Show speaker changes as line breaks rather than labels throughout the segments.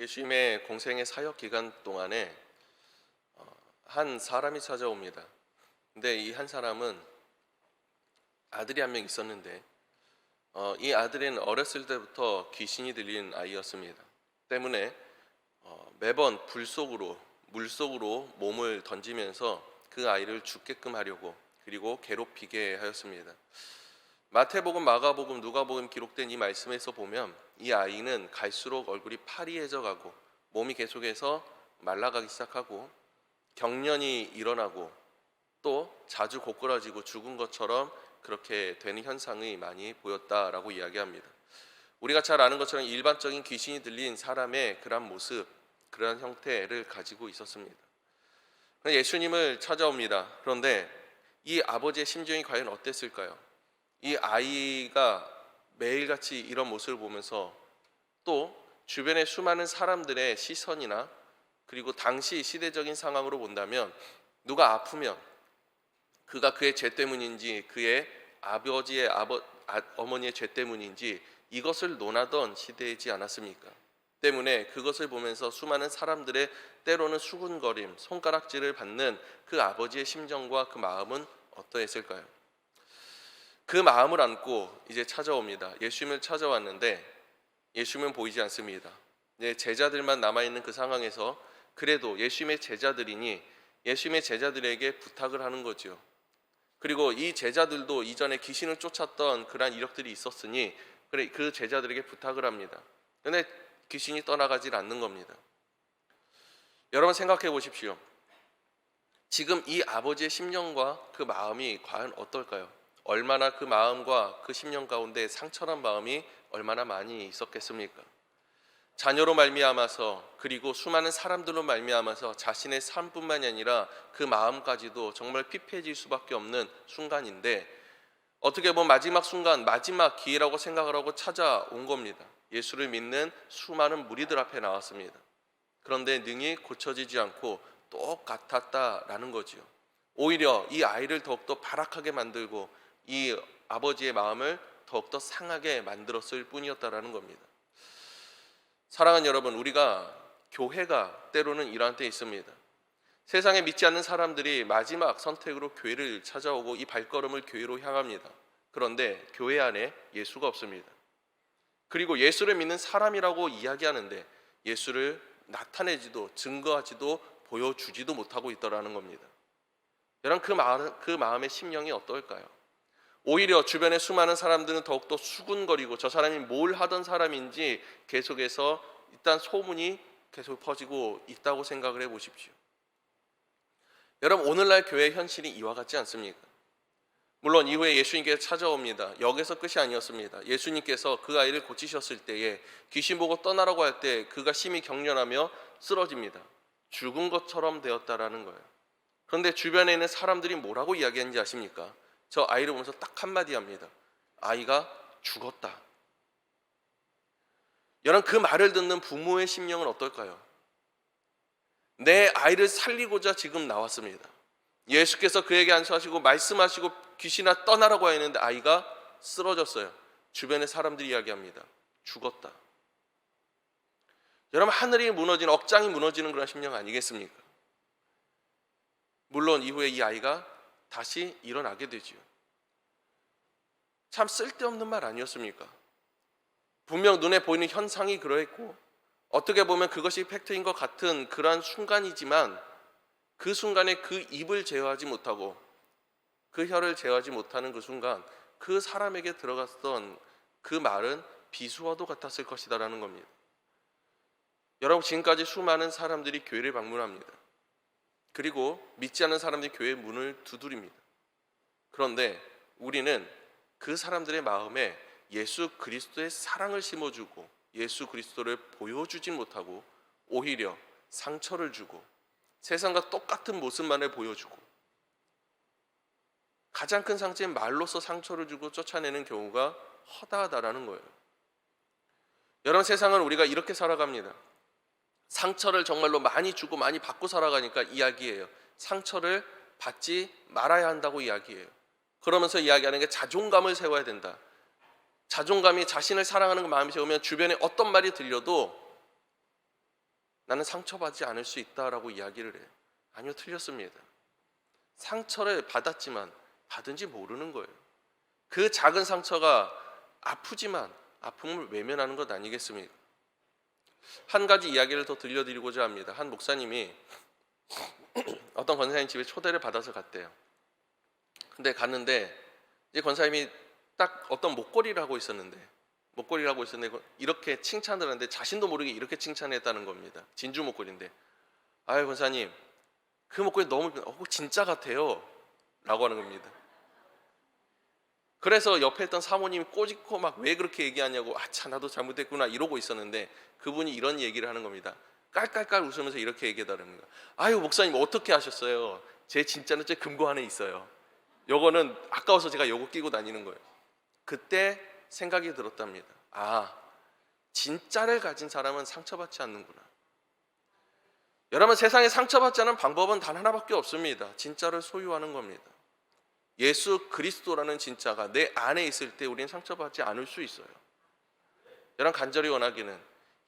예수님의 공생의 사역 기간 동안에 한 사람이 찾아옵니다. 근데 이 한 사람은 아들이 한 명 있었는데 이 아들은 어렸을 때부터 귀신이 들린 아이였습니다. 때문에 매번 물속으로 몸을 던지면서 그 아이를 죽게끔 하려고 그리고 괴롭히게 하였습니다. 마태복음, 마가복음, 누가복음 기록된 이 말씀에서 보면 이 아이는 갈수록 얼굴이 파리해져 가고 몸이 계속해서 말라가기 시작하고 경련이 일어나고 또 자주 고꾸라지고 죽은 것처럼 그렇게 되는 현상이 많이 보였다라고 이야기합니다. 우리가 잘 아는 것처럼 일반적인 귀신이 들린 사람의 그런 모습, 그런 형태를 가지고 있었습니다. 예수님을 찾아옵니다. 그런데 이 아버지의 심정이 과연 어땠을까요? 이 아이가 매일같이 이런 모습을 보면서 또 주변의 수많은 사람들의 시선이나 그리고 당시 시대적인 상황으로 본다면 누가 아프면 그가 그의 죄 때문인지 그의 아버지의 어머니의 죄 때문인지 이것을 논하던 시대이지 않았습니까? 때문에 그것을 보면서 수많은 사람들의 때로는 수군거림, 손가락질을 받는 그 아버지의 심정과 그 마음은 어떠했을까요? 그 마음을 안고 이제 찾아옵니다. 예수님을 찾아왔는데 예수님은 보이지 않습니다. 제자들만 남아있는 그 상황에서 그래도 예수님의 제자들이니 예수님의 제자들에게 부탁을 하는 거죠. 그리고 이 제자들도 이전에 귀신을 쫓았던 그러한 이력들이 있었으니 그 제자들에게 부탁을 합니다. 그런데 귀신이 떠나가질 않는 겁니다. 여러분 생각해 보십시오. 지금 이 아버지의 심령과 그 마음이 과연 어떨까요? 얼마나 그 마음과 그 심령 가운데 상처난 마음이 얼마나 많이 있었겠습니까? 자녀로 말미암아서 그리고 수많은 사람들로 말미암아서 자신의 삶뿐만이 아니라 그 마음까지도 정말 피폐해질 수밖에 없는 순간인데 어떻게 보면 마지막 순간, 마지막 기회라고 생각을 하고 찾아온 겁니다. 예수를 믿는 수많은 무리들 앞에 나왔습니다. 그런데 능히 고쳐지지 않고 똑같았다라는 거지요. 오히려 이 아이를 더욱더 발악하게 만들고 이 아버지의 마음을 더욱더 상하게 만들었을 뿐이었다라는 겁니다. 사랑하는 여러분, 우리가 교회가 때로는 이러한 때 있습니다. 세상에 믿지 않는 사람들이 마지막 선택으로 교회를 찾아오고 이 발걸음을 교회로 향합니다. 그런데 교회 안에 예수가 없습니다. 그리고 예수를 믿는 사람이라고 이야기하는데 예수를 나타내지도 증거하지도 보여주지도 못하고 있더라는 겁니다. 여러분 그 마음의 심령이 어떨까요? 오히려 주변의 수많은 사람들은 더욱더 수군거리고 저 사람이 뭘 하던 사람인지 계속해서 일단 소문이 계속 퍼지고 있다고 생각을 해보십시오. 여러분 오늘날 교회의 현실이 이와 같지 않습니까? 물론 이후에 예수님께서 찾아옵니다. 여기서 끝이 아니었습니다. 예수님께서 그 아이를 고치셨을 때에 귀신 보고 떠나라고 할 때 그가 심히 경련하며 쓰러집니다. 죽은 것처럼 되었다라는 거예요. 그런데 주변에 있는 사람들이 뭐라고 이야기하는지 아십니까? 저 아이를 보면서 딱 한마디 합니다. 아이가 죽었다. 여러분 그 말을 듣는 부모의 심령은 어떨까요? 내 아이를 살리고자 지금 나왔습니다. 예수께서 그에게 안수하시고 말씀하시고 귀신아 떠나라고 했는데 아이가 쓰러졌어요. 주변의 사람들이 이야기합니다. 죽었다. 여러분 하늘이 무너지는 억장이 무너지는 그런 심령 아니겠습니까? 물론 이후에 이 아이가 다시 일어나게 되지요. 참 쓸데없는 말 아니었습니까? 분명 눈에 보이는 현상이 그러했고 어떻게 보면 그것이 팩트인 것 같은 그러한 순간이지만 그 순간에 그 입을 제어하지 못하고 그 혀를 제어하지 못하는 그 순간 그 사람에게 들어갔던 그 말은 비수와도 같았을 것이다라는 겁니다. 여러분 지금까지 수많은 사람들이 교회를 방문합니다. 그리고 믿지 않는 사람들이 교회의 문을 두드립니다. 그런데 우리는 그 사람들의 마음에 예수 그리스도의 사랑을 심어주고 예수 그리스도를 보여주진 못하고 오히려 상처를 주고 세상과 똑같은 모습만을 보여주고 가장 큰 상처인 말로서 상처를 주고 쫓아내는 경우가 허다하다라는 거예요. 여러분 세상은 우리가 이렇게 살아갑니다. 상처를 정말로 많이 주고 많이 받고 살아가니까 이야기해요. 상처를 받지 말아야 한다고 이야기해요. 그러면서 이야기하는 게 자존감을 세워야 된다. 자존감이 자신을 사랑하는 마음이 세우면 주변에 어떤 말이 들려도 나는 상처받지 않을 수 있다라고 이야기를 해요. 아니요, 틀렸습니다. 상처를 받았지만 받은지 모르는 거예요. 그 작은 상처가 아프지만 아픔을 외면하는 것 아니겠습니까? 한 가지 이야기를 더 들려드리고자 합니다. 한 목사님이 어떤 권사님 집에 초대를 받아서 갔대요. 근데 갔는데 이제 권사님이 딱 어떤 목걸이를 하고 있었는데 이렇게 칭찬을 하는데 자신도 모르게 이렇게 칭찬했다는 겁니다. 진주 목걸이인데, 아유 권사님, 그 목걸이 너무 진짜 같아요 라고 하는 겁니다. 그래서 옆에 있던 사모님이 꼬집고 막 왜 그렇게 얘기하냐고, 참 나도 잘못했구나 이러고 있었는데 그분이 이런 얘기를 하는 겁니다. 깔깔깔 웃으면서 이렇게 얘기하다는 거예요. 아유 목사님 어떻게 하셨어요? 제 진짜는 제 금고 안에 있어요. 요거는 아까워서 제가 요거 끼고 다니는 거예요. 그때 생각이 들었답니다. 아, 진짜를 가진 사람은 상처받지 않는구나. 여러분, 세상에 상처받지 않은 방법은 단 하나밖에 없습니다. 진짜를 소유하는 겁니다. 예수 그리스도라는 진짜가 내 안에 있을 때 우리는 상처받지 않을 수 있어요. 여러분, 간절히 원하기는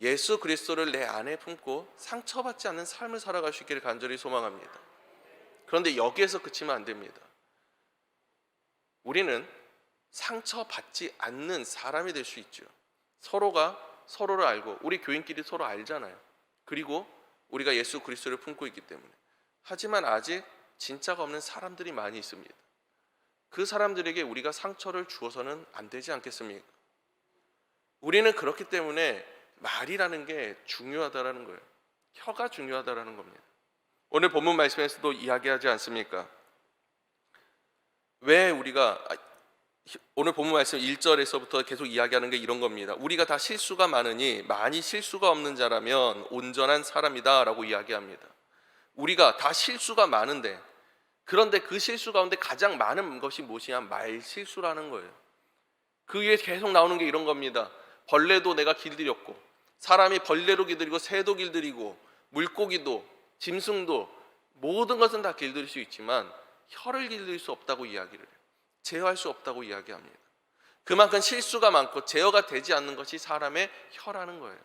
예수 그리스도를 내 안에 품고 상처받지 않는 삶을 살아갈 수 있기를 간절히 소망합니다. 그런데 여기에서 그치면 안 됩니다. 우리는 상처받지 않는 사람이 될 수 있죠. 서로가 서로를 알고, 우리 교인끼리 서로 알잖아요. 그리고 우리가 예수 그리스도를 품고 있기 때문에. 하지만 아직 진짜가 없는 사람들이 많이 있습니다. 그 사람들에게 우리가 상처를 주어서는 안 되지 않겠습니까? 우리는 그렇기 때문에 말이라는 게 중요하다라는 거예요. 혀가 중요하다라는 겁니다. 오늘 본문 말씀에서도 이야기하지 않습니까? 왜 우리가 오늘 본문 말씀 1절에서부터 계속 이야기하는 게 이런 겁니다. 우리가 다 실수가 많으니 만일 실수가 없는 자라면 온전한 사람이다 라고 이야기합니다. 우리가 다 실수가 많은데, 그런데 그 실수 가운데 가장 많은 것이 무엇이냐? 말 실수라는 거예요. 그 위에 계속 나오는 게 이런 겁니다. 벌레도 내가 길들였고, 사람이 벌레로 길들이고 새도 길들이고 물고기도 짐승도 모든 것은 다 길들일 수 있지만 혀를 길들일 수 없다고 이야기를 해요. 제어할 수 없다고 이야기합니다. 그만큼 실수가 많고 제어가 되지 않는 것이 사람의 혀라는 거예요.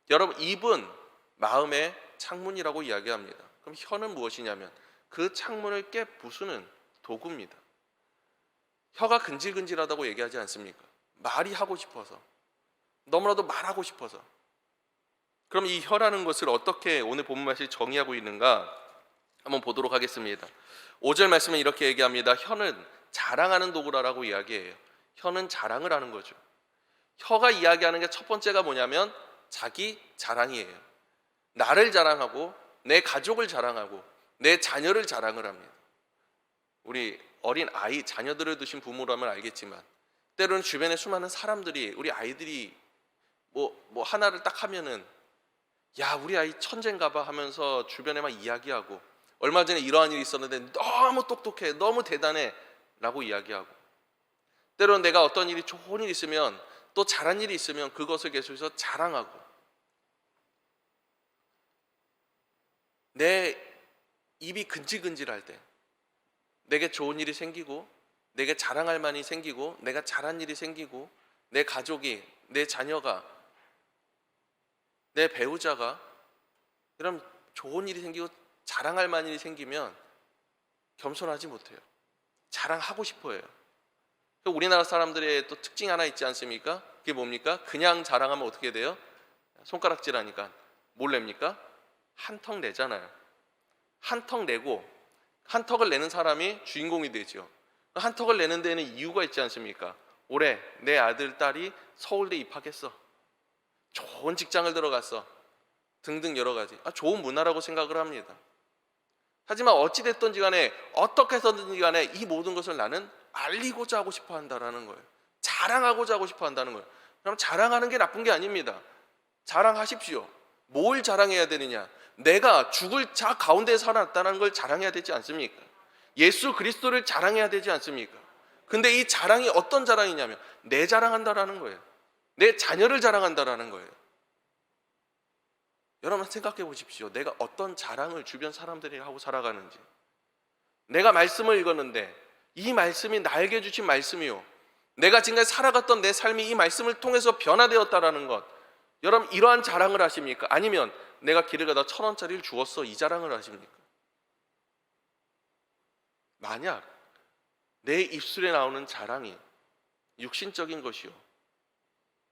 여러분, 입은 마음의 창문이라고 이야기합니다. 그럼 혀는 무엇이냐면 그 창문을 깨 부수는 도구입니다. 혀가 근질근질하다고 얘기하지 않습니까? 말이 하고 싶어서, 너무나도 말하고 싶어서. 그럼 이 혀라는 것을 어떻게 오늘 본문 말씀이 정의하고 있는가 한번 보도록 하겠습니다. 5절 말씀은 이렇게 얘기합니다. 혀는 자랑하는 도구라고 이야기해요. 혀는 자랑을 하는 거죠. 혀가 이야기하는 게 첫 번째가 뭐냐면 자기 자랑이에요. 나를 자랑하고 내 가족을 자랑하고 내 자녀를 자랑을 합니다. 우리 어린 아이, 자녀들을 두신 부모라면 알겠지만 때로는 주변에 수많은 사람들이 우리 아이들이 뭐 하나를 딱 하면은 야, 우리 아이 천재인가 봐 하면서 주변에만 이야기하고, 얼마 전에 이러한 일이 있었는데 너무 똑똑해, 너무 대단해 라고 이야기하고, 때로는 내가 어떤 일이 좋은 일이 있으면, 또 잘한 일이 있으면 그것을 계속해서 자랑하고, 내 입이 근질근질할 때 내게 좋은 일이 생기고, 내게 자랑할 만이 생기고, 내가 잘한 일이 생기고, 내 가족이, 내 자녀가, 내 배우자가 이런 좋은 일이 생기고 자랑할 만한 일이 생기면 겸손하지 못해요. 자랑하고 싶어 해요. 우리나라 사람들의 또 특징 하나 있지 않습니까? 그게 뭡니까? 그냥 자랑하면 어떻게 돼요? 손가락질 하니까 뭘 냅니까? 한턱 내잖아요. 한턱 내고, 한턱을 내는 사람이 주인공이 되죠. 한턱을 내는 데에는 이유가 있지 않습니까? 올해 내 아들, 딸이 서울대 입학했어, 좋은 직장을 들어갔어, 등등 여러 가지 좋은 문화라고 생각을 합니다. 하지만 어찌됐든지 간에 어떻게 해서든지 간에 이 모든 것을 나는 알리고자 하고 싶어 한다는 거예요. 자랑하고자 하고 싶어 한다는 거예요. 그럼 자랑하는 게 나쁜 게 아닙니다. 자랑하십시오. 뭘 자랑해야 되느냐? 내가 죽을 자 가운데 살아났다는 걸 자랑해야 되지 않습니까? 예수 그리스도를 자랑해야 되지 않습니까? 근데 이 자랑이 어떤 자랑이냐면 내 자랑한다라는 거예요. 내 자녀를 자랑한다라는 거예요. 여러분 생각해 보십시오. 내가 어떤 자랑을 주변 사람들이 하고 살아가는지. 내가 말씀을 읽었는데 이 말씀이 나에게 주신 말씀이요, 내가 지금까지 살아갔던 내 삶이 이 말씀을 통해서 변화되었다라는 것, 여러분 이러한 자랑을 하십니까? 아니면 내가 길을 가다 1,000원짜리를 주었어, 이 자랑을 하십니까? 만약 내 입술에 나오는 자랑이 육신적인 것이요,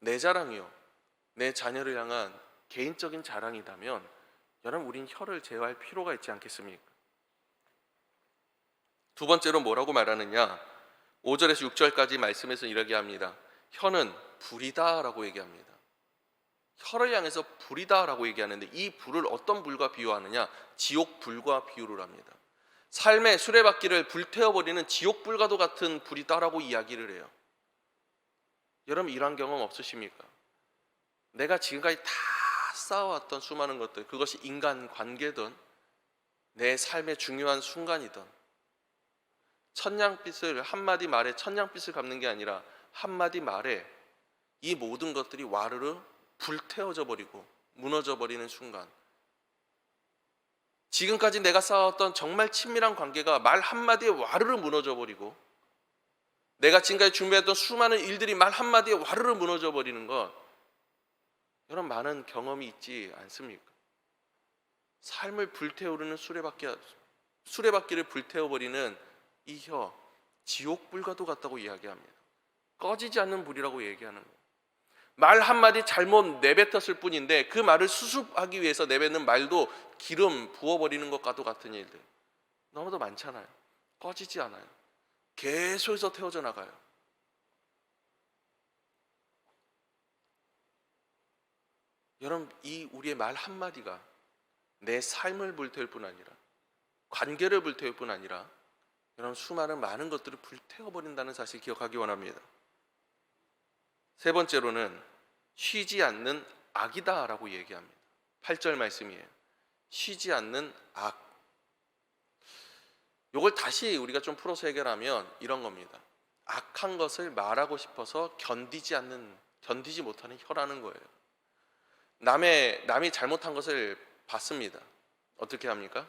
내 자랑이요, 내 자녀를 향한 개인적인 자랑이라면 여러분, 우린 혀를 제어할 필요가 있지 않겠습니까? 두 번째로 뭐라고 말하느냐? 5절에서 6절까지 말씀에서 이렇게 합니다. 혀는 불이다 라고 얘기합니다. 혀를 향해서 불이다 라고 얘기하는데, 이 불을 어떤 불과 비유하느냐? 지옥 불과 비유를 합니다. 삶의 수레바퀴를 불태워버리는 지옥 불과도 같은 불이다라고 이야기를 해요. 여러분, 이런 경험 없으십니까? 내가 지금까지 다 쌓아왔던 수많은 것들, 그것이 인간 관계든 내 삶의 중요한 순간이든, 천냥빚을, 한마디 말에 천냥빚을 갚는 게 아니라 한마디 말에 이 모든 것들이 와르르 불태워져 버리고 무너져 버리는 순간, 지금까지 내가 쌓아왔던 정말 친밀한 관계가 말 한마디에 와르르 무너져 버리고, 내가 지금까지 준비했던 수많은 일들이 말 한마디에 와르르 무너져 버리는 것, 여러분, 많은 경험이 있지 않습니까? 삶을 불태우는 수레바퀴를 불태워버리는 이 혀, 지옥불과도 같다고 이야기합니다. 꺼지지 않는 불이라고 얘기하는 거예요. 말 한마디 잘못 내뱉었을 뿐인데 그 말을 수습하기 위해서 내뱉는 말도 기름 부어버리는 것과도 같은 일들 너무도 많잖아요. 꺼지지 않아요. 계속해서 태워져 나가요. 여러분, 이 우리의 말 한마디가 내 삶을 불태울 뿐 아니라, 관계를 불태울 뿐 아니라, 여러분, 수많은 많은 것들을 불태워버린다는 사실 기억하기 원합니다. 세 번째로는 쉬지 않는 악이다 라고 얘기합니다. 8절 말씀이에요. 쉬지 않는 악. 이걸 다시 우리가 좀 풀어서 해결하면 이런 겁니다. 악한 것을 말하고 싶어서 견디지 못하는 혀라는 거예요. 남이 잘못한 것을 봤습니다. 어떻게 합니까?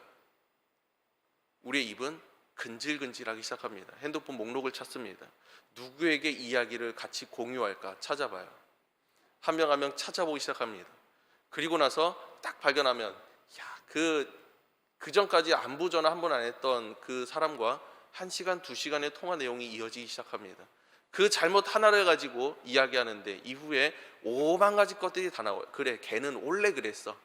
우리의 입은 근질근질하기 시작합니다. 핸드폰 목록을 찾습니다. 누구에게 이야기를 같이 공유할까 찾아봐요. 한 명 한 명 찾아보기 시작합니다. 그리고 나서 딱 발견하면, 그 전까지 안부 전화 한 번 안 했던 그 사람과 1시간, 2시간의 통화 내용이 이어지기 시작합니다. 그 잘못 하나를 가지고 이야기하는데 이후에 5만 가지 것들이 다 나와요. 그래, 걔는 원래 그랬어.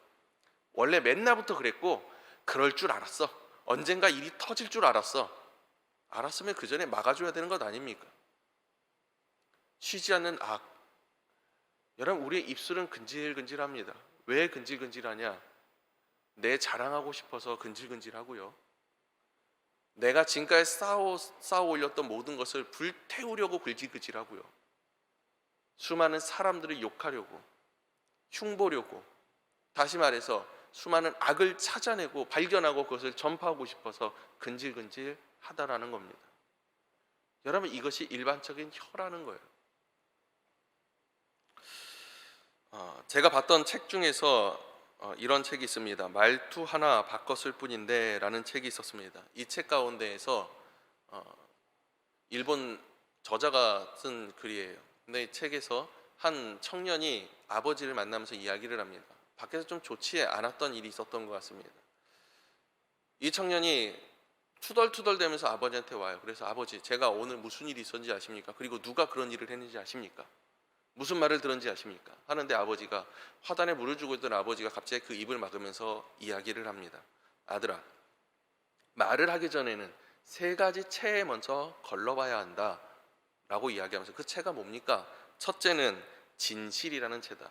원래 맨날부터 그랬고 그럴 줄 알았어. 언젠가 일이 터질 줄 알았어. 알았으면 그 전에 막아줘야 되는 것 아닙니까? 쉬지 않는 악. 여러분, 우리의 입술은 근질근질합니다. 왜 근질근질하냐? 내 자랑하고 싶어서 근질근질하고요, 내가 지금까지 쌓아 올렸던 모든 것을 불태우려고 근질근질하고요, 수많은 사람들을 욕하려고, 흉보려고, 다시 말해서 수많은 악을 찾아내고 발견하고 그것을 전파하고 싶어서 근질근질하다라는 겁니다. 여러분, 이것이 일반적인 혀라는 거예요. 제가 봤던 책 중에서 이런 책이 있습니다. 말투 하나 바꿨을 뿐인데 라는 책이 있었습니다. 이 책 가운데에서 일본 저자가 쓴 글이에요. 근데 이 책에서 한 청년이 아버지를 만나면서 이야기를 합니다. 밖에서 좀 좋지 않았던 일이 있었던 것 같습니다. 이 청년이 투덜투덜대면서 아버지한테 와요. 그래서 아버지, 제가 오늘 무슨 일이 있었는지 아십니까? 그리고 누가 그런 일을 했는지 아십니까? 무슨 말을 들었는지 아십니까? 하는데 아버지가, 화단에 물을 주고 있던 아버지가 갑자기 그 입을 막으면서 이야기를 합니다. 아들아, 말을 하기 전에는 3가지 채에 먼저 걸러봐야 한다 라고 이야기하면서, 그 채가 뭡니까? 첫째는 진실이라는 채다.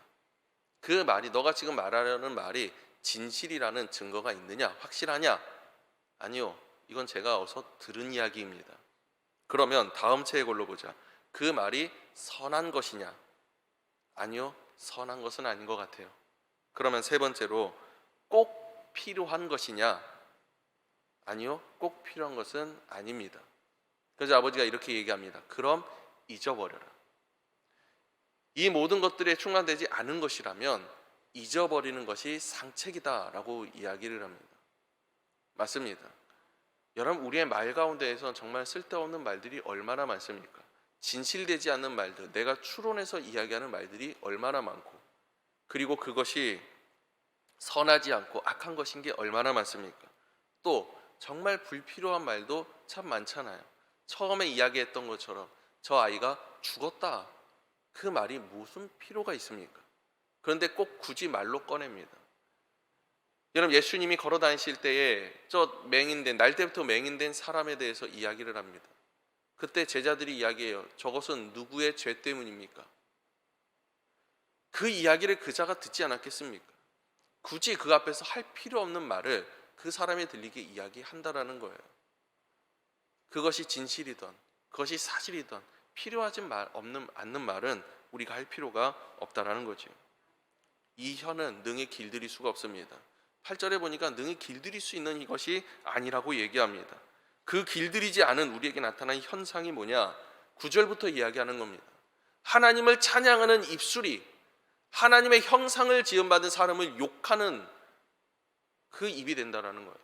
그 말이, 너가 지금 말하려는 말이 진실이라는 증거가 있느냐? 확실하냐? 아니요, 이건 제가 어서 들은 이야기입니다. 그러면 다음 채에 걸러보자. 그 말이 선한 것이냐? 아니요, 선한 것은 아닌 것 같아요. 그러면 세 번째로, 꼭 필요한 것이냐? 아니요, 꼭 필요한 것은 아닙니다. 그래서 아버지가 이렇게 얘기합니다. 그럼 잊어버려라. 이 모든 것들에 충만되지 않은 것이라면 잊어버리는 것이 상책이다 라고 이야기를 합니다. 맞습니다. 여러분, 우리의 말 가운데에서 정말 쓸데없는 말들이 얼마나 많습니까? 진실되지 않는 말들, 내가 추론해서 이야기하는 말들이 얼마나 많고, 그리고 그것이 선하지 않고 악한 것인 게 얼마나 많습니까? 또 정말 불필요한 말도 참 많잖아요. 처음에 이야기했던 것처럼 저 아이가 죽었다. 그 말이 무슨 필요가 있습니까? 그런데 꼭 굳이 말로 꺼냅니다. 여러분, 예수님이 걸어 다니실 때에 저 맹인된, 날 때부터 맹인된 사람에 대해서 이야기를 합니다. 그때 제자들이 이야기해요. 저것은 누구의 죄 때문입니까? 그 이야기를 그자가 듣지 않았겠습니까? 굳이 그 앞에서 할 필요 없는 말을 그 사람에 들리게 이야기한다라는 거예요. 그것이 진실이든 그것이 사실이든 필요하지 않는 말은 우리가 할 필요가 없다라는 거죠. 이 혀는 능히 길들일 수가 없습니다. 8절에 보니까 능히 길들일 수 있는 이것이 아니라고 얘기합니다. 그 길들이지 않은 우리에게 나타난 현상이 뭐냐? 9절부터 이야기하는 겁니다. 하나님을 찬양하는 입술이 하나님의 형상을 지음받은 사람을 욕하는 그 입이 된다는 거예요.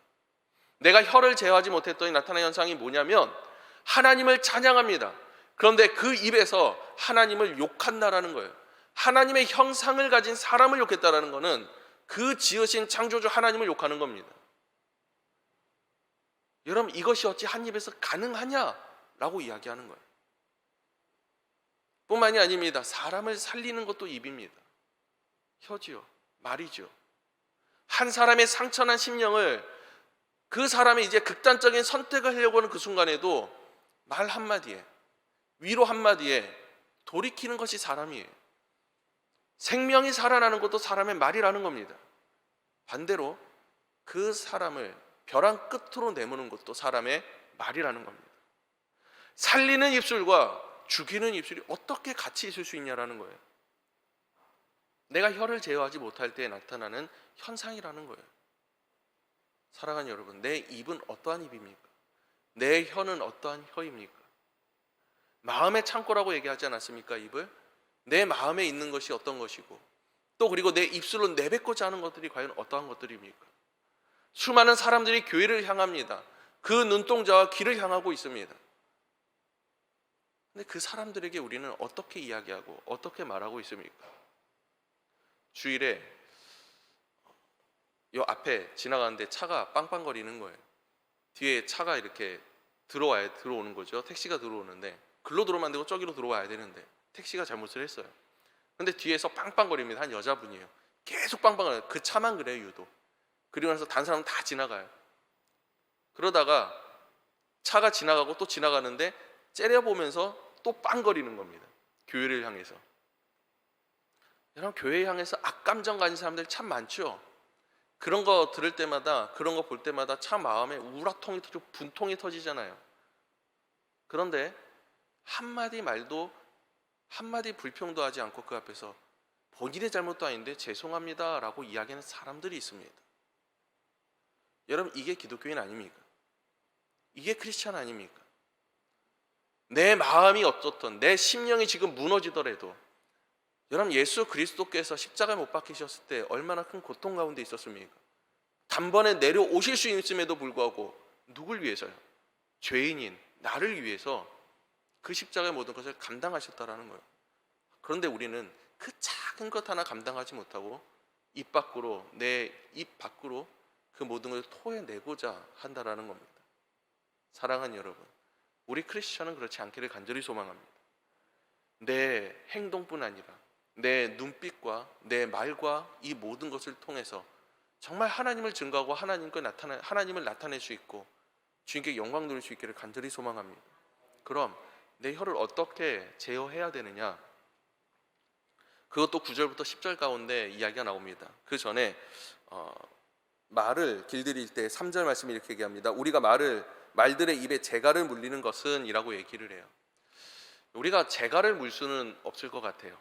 내가 혀를 제어하지 못했더니 나타난 현상이 뭐냐면 하나님을 찬양합니다. 그런데 그 입에서 하나님을 욕한다라는 거예요. 하나님의 형상을 가진 사람을 욕했다라는 것은 그 지으신 창조주 하나님을 욕하는 겁니다. 여러분, 이것이 어찌 한 입에서 가능하냐라고 이야기하는 거예요. 뿐만이 아닙니다. 사람을 살리는 것도 입입니다. 혀지요, 말이죠. 한 사람의 상처난 심령을 그 사람이 이제 극단적인 선택을 하려고 하는 그 순간에도 말 한마디에, 위로 한마디에 돌이키는 것이 사람이에요. 생명이 살아나는 것도 사람의 말이라는 겁니다. 반대로 그 사람을 벼랑 끝으로 내모는 것도 사람의 말이라는 겁니다. 살리는 입술과 죽이는 입술이 어떻게 같이 있을 수 있냐라는 거예요. 내가 혀를 제어하지 못할 때 나타나는 현상이라는 거예요. 사랑하는 여러분, 내 입은 어떠한 입입니까? 내 혀는 어떠한 혀입니까? 마음의 창고라고 얘기하지 않았습니까? 입을? 내 마음에 있는 것이 어떤 것이고, 또 그리고 내 입술로 내뱉고자 하는 것들이 과연 어떠한 것들입니까? 수많은 사람들이 교회를 향합니다. 그 눈동자와 귀를 향하고 있습니다. 근데 그 사람들에게 우리는 어떻게 이야기하고 어떻게 말하고 있습니까? 주일에 요 앞에 지나가는데 차가 빵빵거리는 거예요. 뒤에 차가 이렇게 들어오는 거죠. 택시가 들어오는데 글로 들어오면 안 되고 저기로 들어와야 되는데 택시가 잘못을 했어요. 근데 뒤에서 빵빵거립니다. 한 여자분이에요. 계속 빵빵거려요. 그 차만 그래요, 유독. 그리고 나서 다른 사람은 다 지나가요. 그러다가 차가 지나가고 또 지나가는데 째려보면서 또 빵거리는 겁니다. 교회를 향해서. 여러분, 교회 향해서 악감정 가진 사람들 참 많죠. 그런 거 들을 때마다, 그런 거 볼 때마다 참 마음에 우라통이 터지고 분통이 터지잖아요. 그런데 한마디 말도, 한마디 불평도 하지 않고 그 앞에서 본인의 잘못도 아닌데 죄송합니다 라고 이야기하는 사람들이 있습니다. 여러분, 이게 기독교인 아닙니까? 이게 크리스찬 아닙니까? 내 마음이 어떻든, 내 심령이 지금 무너지더라도, 여러분, 예수 그리스도께서 십자가에 못 박히셨을 때 얼마나 큰 고통 가운데 있었습니까? 단번에 내려오실 수 있음에도 불구하고 누굴 위해서요? 죄인인 나를 위해서 그 십자가의 모든 것을 감당하셨다라는 거예요. 그런데 우리는 그 작은 것 하나 감당하지 못하고 입 밖으로, 내 입 밖으로 그 모든 것을 토해내고자 한다라는 겁니다. 사랑하는 여러분, 우리 크리스천은 그렇지 않기를 간절히 소망합니다. 내 행동뿐 아니라 내 눈빛과 내 말과 이 모든 것을 통해서 정말 하나님을 증거하고 하나님을 나타낼 수 있고 주님께 영광 돌릴 수 있기를 간절히 소망합니다. 그럼 내 혀를 어떻게 제어해야 되느냐? 그것도 9절부터 10절 가운데 이야기가 나옵니다. 그 전에 말을 길들일 때 3절 말씀이 이렇게 얘기합니다. 우리가 말들의 입에 재갈을 물리는 것은 이라고 얘기를 해요. 우리가 재갈을 물 수는 없을 것 같아요.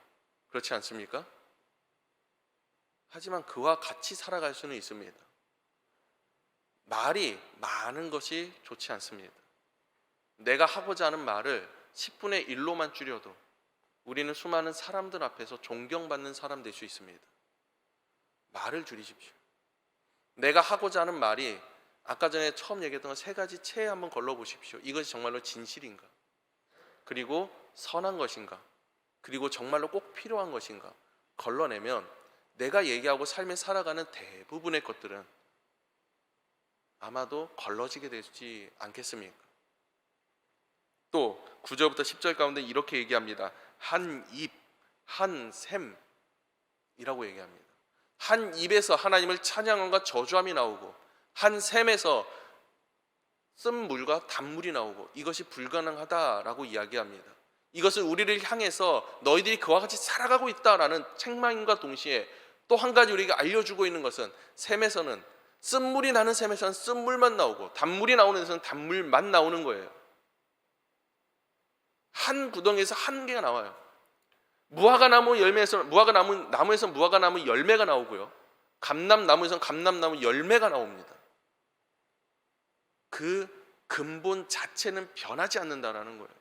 그렇지 않습니까? 하지만 그와 같이 살아갈 수는 있습니다. 말이 많은 것이 좋지 않습니다. 내가 하고자 하는 말을 10분의 1로만 줄여도 우리는 수많은 사람들 앞에서 존경받는 사람 될 수 있습니다. 말을 줄이십시오. 내가 하고자 하는 말이 아까 전에 처음 얘기했던 세 가지 체에 한번 걸러보십시오. 이것이 정말로 진실인가? 그리고 선한 것인가? 그리고 정말로 꼭 필요한 것인가? 걸러내면 내가 얘기하고 삶에 살아가는 대부분의 것들은 아마도 걸러지게 되지 않겠습니까? 또 9절부터 10절 가운데 이렇게 얘기합니다. 한 입, 한 샘이라고 얘기합니다. 한 입에서 하나님을 찬양함과 저주함이 나오고 한 샘에서 쓴물과 단물이 나오고 이것이 불가능하다라고 이야기합니다. 이것은 우리를 향해서 너희들이 그와 같이 살아가고 있다라는 책망과 동시에 또 한 가지 우리에게 알려주고 있는 것은 샘에서는 쓴물이 나는 샘에서는 쓴물만 나오고 단물이 나오는 데서는 단물만 나오는 거예요. 한 구덩이에서 한 개가 나와요. 무화과나무 나무에서 무화과나무 열매가 나오고요. 감람나무에서는 감람나무 열매가 나옵니다. 그 근본 자체는 변하지 않는다라는 거예요.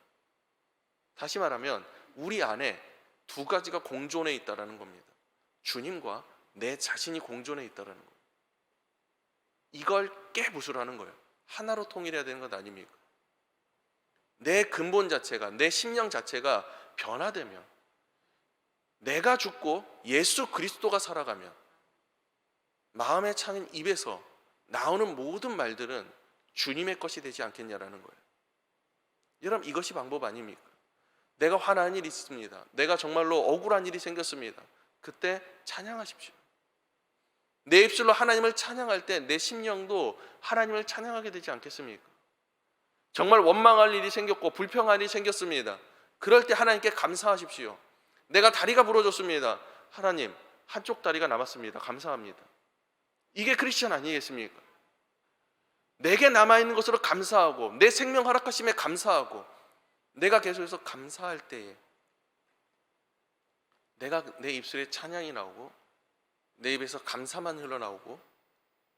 다시 말하면 우리 안에 두 가지가 공존해 있다라는 겁니다. 주님과 내 자신이 공존해 있다라는 거예요. 이걸 깨부수라는 거예요. 하나로 통일해야 되는 것 아닙니까? 내 근본 자체가, 내 심령 자체가 변화되면, 내가 죽고 예수 그리스도가 살아가면 마음에 차는 입에서 나오는 모든 말들은 주님의 것이 되지 않겠냐라는 거예요. 여러분, 이것이 방법 아닙니까? 내가 화난 일이 있습니다. 내가 정말로 억울한 일이 생겼습니다. 그때 찬양하십시오. 내 입술로 하나님을 찬양할 때 내 심령도 하나님을 찬양하게 되지 않겠습니까? 정말 원망할 일이 생겼고 불평할 일이 생겼습니다. 그럴 때 하나님께 감사하십시오. 내가 다리가 부러졌습니다. 하나님, 한쪽 다리가 남았습니다. 감사합니다. 이게 크리스천 아니겠습니까? 내게 남아있는 것으로 감사하고 내 생명 허락하심에 감사하고 내가 계속해서 감사할 때에 내 입술에 찬양이 나오고 내 입에서 감사만 흘러나오고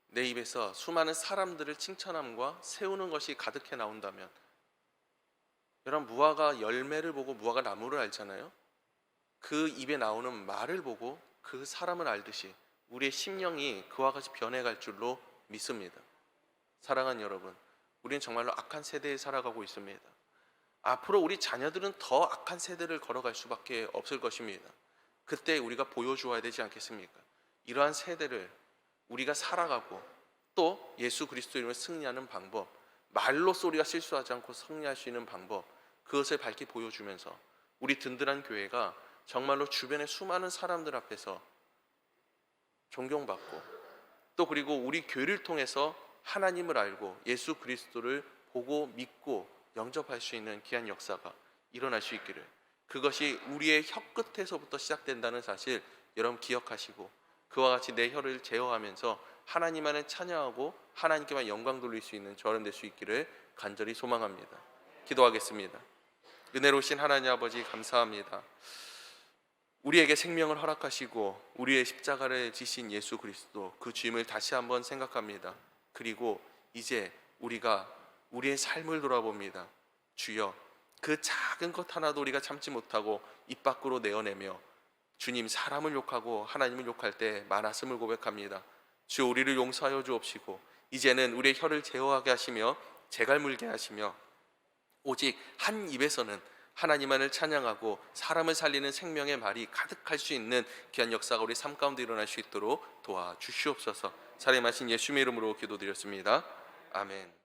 내 입에서 수많은 사람들을 칭찬함과 세우는 것이 가득해 나온다면, 여러분, 무화과 열매를 보고 무화과 나무를 알잖아요. 그 입에 나오는 말을 보고 그 사람을 알듯이 우리의 심령이 그와 같이 변해갈 줄로 믿습니다. 사랑하는 여러분, 우리는 정말로 악한 세대에 살아가고 있습니다. 앞으로 우리 자녀들은 더 악한 세대를 걸어갈 수밖에 없을 것입니다. 그때 우리가 보여주어야 되지 않겠습니까? 이러한 세대를 우리가 살아가고 또 예수 그리스도 이름으로 승리하는 방법, 말로써 우리가 실수하지 않고 승리할 수 있는 방법, 그것을 밝히 보여주면서 우리 든든한 교회가 정말로 주변의 수많은 사람들 앞에서 존경받고 또 그리고 우리 교회를 통해서 하나님을 알고 예수 그리스도를 보고 믿고 영접할 수 있는 귀한 역사가 일어날 수 있기를, 그것이 우리의 혀 끝에서부터 시작된다는 사실 여러분 기억하시고 그와 같이 내 혀를 제어하면서 하나님만을 찬양하고 하나님께만 영광 돌릴 수 있는 저런 될 수 있기를 간절히 소망합니다. 기도하겠습니다. 은혜로우신 하나님 아버지, 감사합니다. 우리에게 생명을 허락하시고 우리의 십자가를 지신 예수 그리스도, 그 주임을 다시 한번 생각합니다. 그리고 이제 우리가 우리의 삶을 돌아봅니다. 주여, 그 작은 것 하나도 우리가 참지 못하고 입 밖으로 내어내며 주님, 사람을 욕하고 하나님을 욕할 때 많았음을 고백합니다. 주여, 우리를 용서하여 주옵시고 이제는 우리의 혀를 제어하게 하시며 재갈물게 하시며 오직 한 입에서는 하나님만을 찬양하고 사람을 살리는 생명의 말이 가득할 수 있는 귀한 역사가 우리 삶 가운데 일어날 수 있도록 도와주시옵소서. 살아계신 예수님의 이름으로 기도드렸습니다. 아멘.